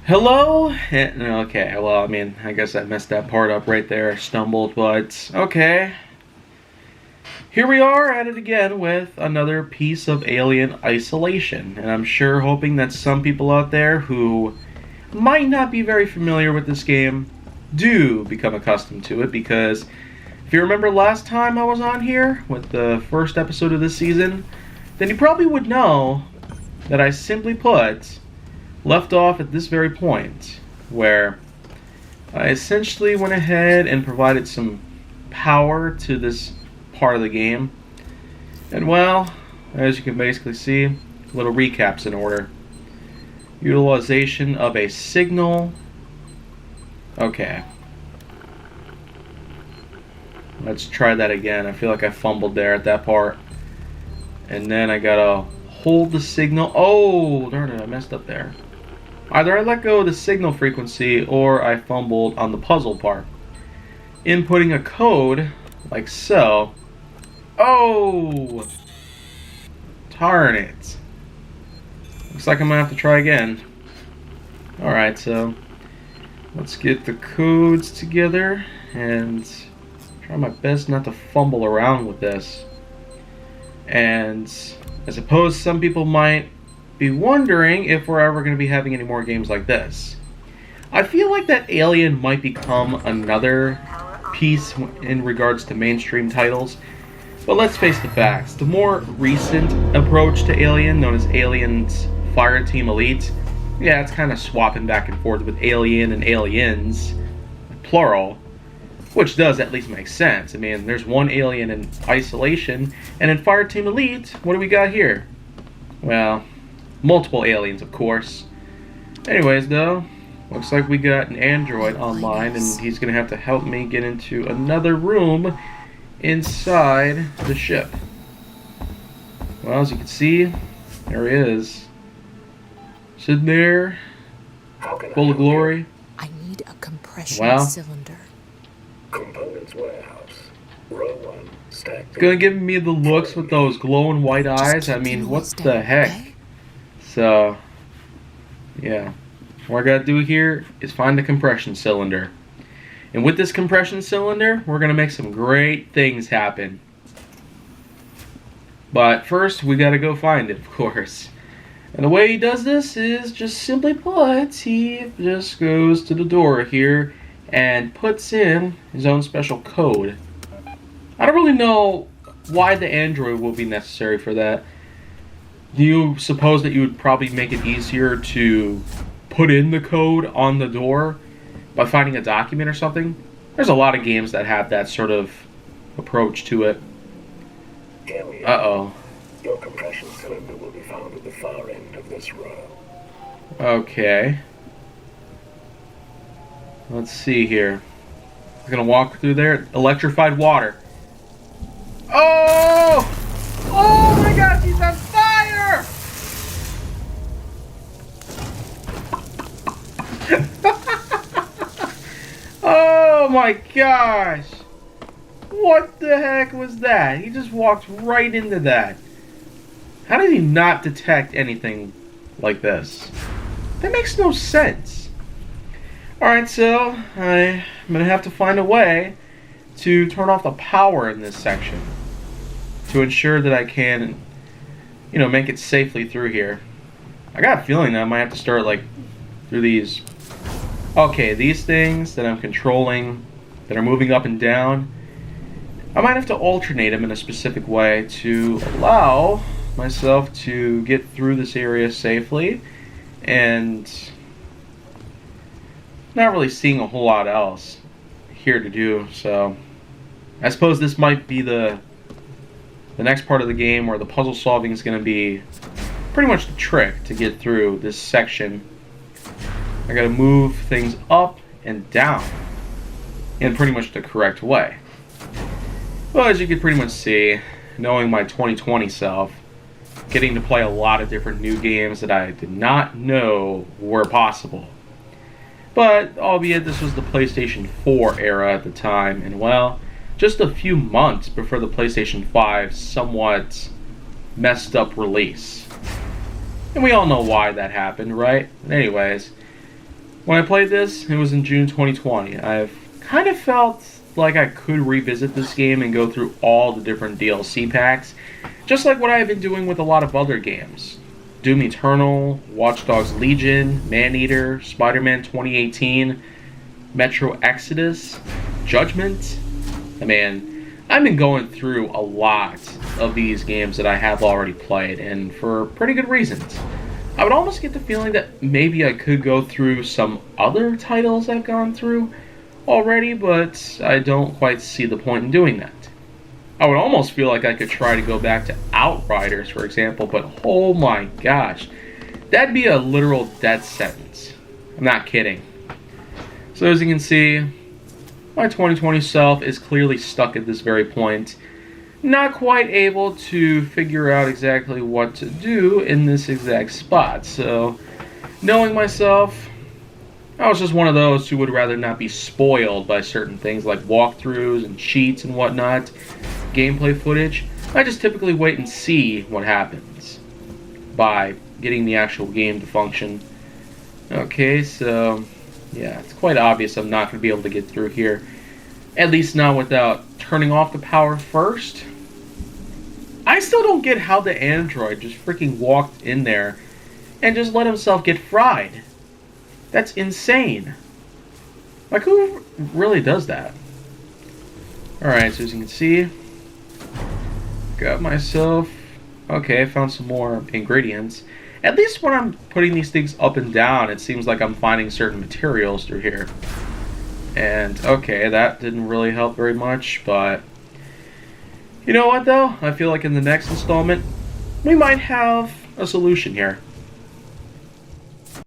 Hello? Okay, well, I mean, I guess I messed that part up right there. I stumbled, but okay. Here we are at it again with another piece of Alien Isolation. And I'm sure hoping that some people out there who might not be very familiar with this game do become accustomed to it, because if you remember last time I was on here with the first episode of this season, then you probably would know that I simply put left off at this very point, where I essentially went ahead and provided some power to this part of the game. And well, as you can basically see, little recaps in order. Utilization of a signal. Okay. Let's try that again. I feel like I fumbled there at that part. And then I gotta hold the signal. Oh, darn it, I messed up there. Either I let go of the signal frequency or I fumbled on the puzzle part. Inputting a code, like so. Oh! Darn it. Looks like I'm gonna have to try again. Alright, so let's get the codes together and try my best not to fumble around with this. And I suppose some people might be wondering if we're ever going to be having any more games like this. I feel like that Alien might become another piece in regards to mainstream titles, but let's face the facts. The more recent approach to Alien, known as Aliens Fireteam Elite, yeah, it's kind of swapping back and forth with Alien and Aliens, plural, which does at least make sense. I mean, there's one Alien in Isolation, and in Fireteam Elite, what do we got here? Well, multiple aliens, of course. Anyways, though, looks like we got an android online, and he's going to have to help me get into another room inside the ship. Well, as you can see, there he is. Sitting there, full of glory. I need a compression cylinder. Components warehouse. Row 1, stack. It's going to give me the looks with those glowing white eyes. I mean, what the heck? So, yeah. What I gotta do here is find the compression cylinder. And with this compression cylinder, we're gonna make some great things happen. But first, we gotta go find it, of course. And the way he does this is just simply put, he just goes to the door here and puts in his own special code. I don't really know why the android will be necessary for that. Do you suppose that you would probably make it easier to put in the code on the door by finding a document or something? There's a lot of games that have that sort of approach to it. Uh-oh. Your compression cylinder will be found at the far end of this row. Okay. Let's see here. I'm gonna walk through there. Electrified water. Oh! Oh my gosh, he's on fire! Oh my gosh! What the heck was that? He just walked right into that. How did he not detect anything like this? That makes no sense. Alright, so I'm gonna have to find a way to turn off the power in this section to ensure that I can, you know, make it safely through here. I got a feeling that I might have to start, like, through these. Okay, these things that I'm controlling, that are moving up and down, I might have to alternate them in a specific way to allow myself to get through this area safely, and not really seeing a whole lot else here to do. So I suppose this might be the next part of the game where the puzzle solving is going to be pretty much the trick to get through this section. I got to move things up and down in pretty much the correct way. Well, as you can pretty much see, knowing my 2020 self, getting to play a lot of different new games that I did not know were possible. But, albeit this was the PlayStation 4 era at the time, and well, just a few months before the PlayStation 5's somewhat messed up release. And we all know why that happened, right? Anyways, When I played this, it was in June 2020. I've kind of felt like I could revisit this game and go through all the different DLC packs, just like what I've been doing with a lot of other games. Doom Eternal, Watch Dogs Legion, Maneater, Spider-Man 2018, Metro Exodus, Judgment. I've been going through a lot of these games that I have already played, and for pretty good reasons. I would almost get the feeling that maybe I could go through some other titles I've gone through already, but I don't quite see the point in doing that. I would almost feel like I could try to go back to Outriders, for example, but oh my gosh, that'd be a literal death sentence. I'm not kidding. So as you can see, my 2020 self is clearly stuck at this very point, not quite able to figure out exactly what to do in this exact spot. So, knowing myself, I was just one of those who would rather not be spoiled by certain things like walkthroughs and cheats and whatnot, gameplay footage. I just typically wait and see what happens by getting the actual game to function. Okay, so yeah, it's quite obvious I'm not going to be able to get through here. At least not without turning off the power first. I still don't get how the android just freaking walked in there and just let himself get fried. That's insane. Like, who really does that? Alright, so as you can see, got myself... Okay, I found some more ingredients. At least when I'm putting these things up and down, it seems like I'm finding certain materials through here. And, okay, that didn't really help very much, but... You know what, though? I feel like in the next installment, we might have a solution here.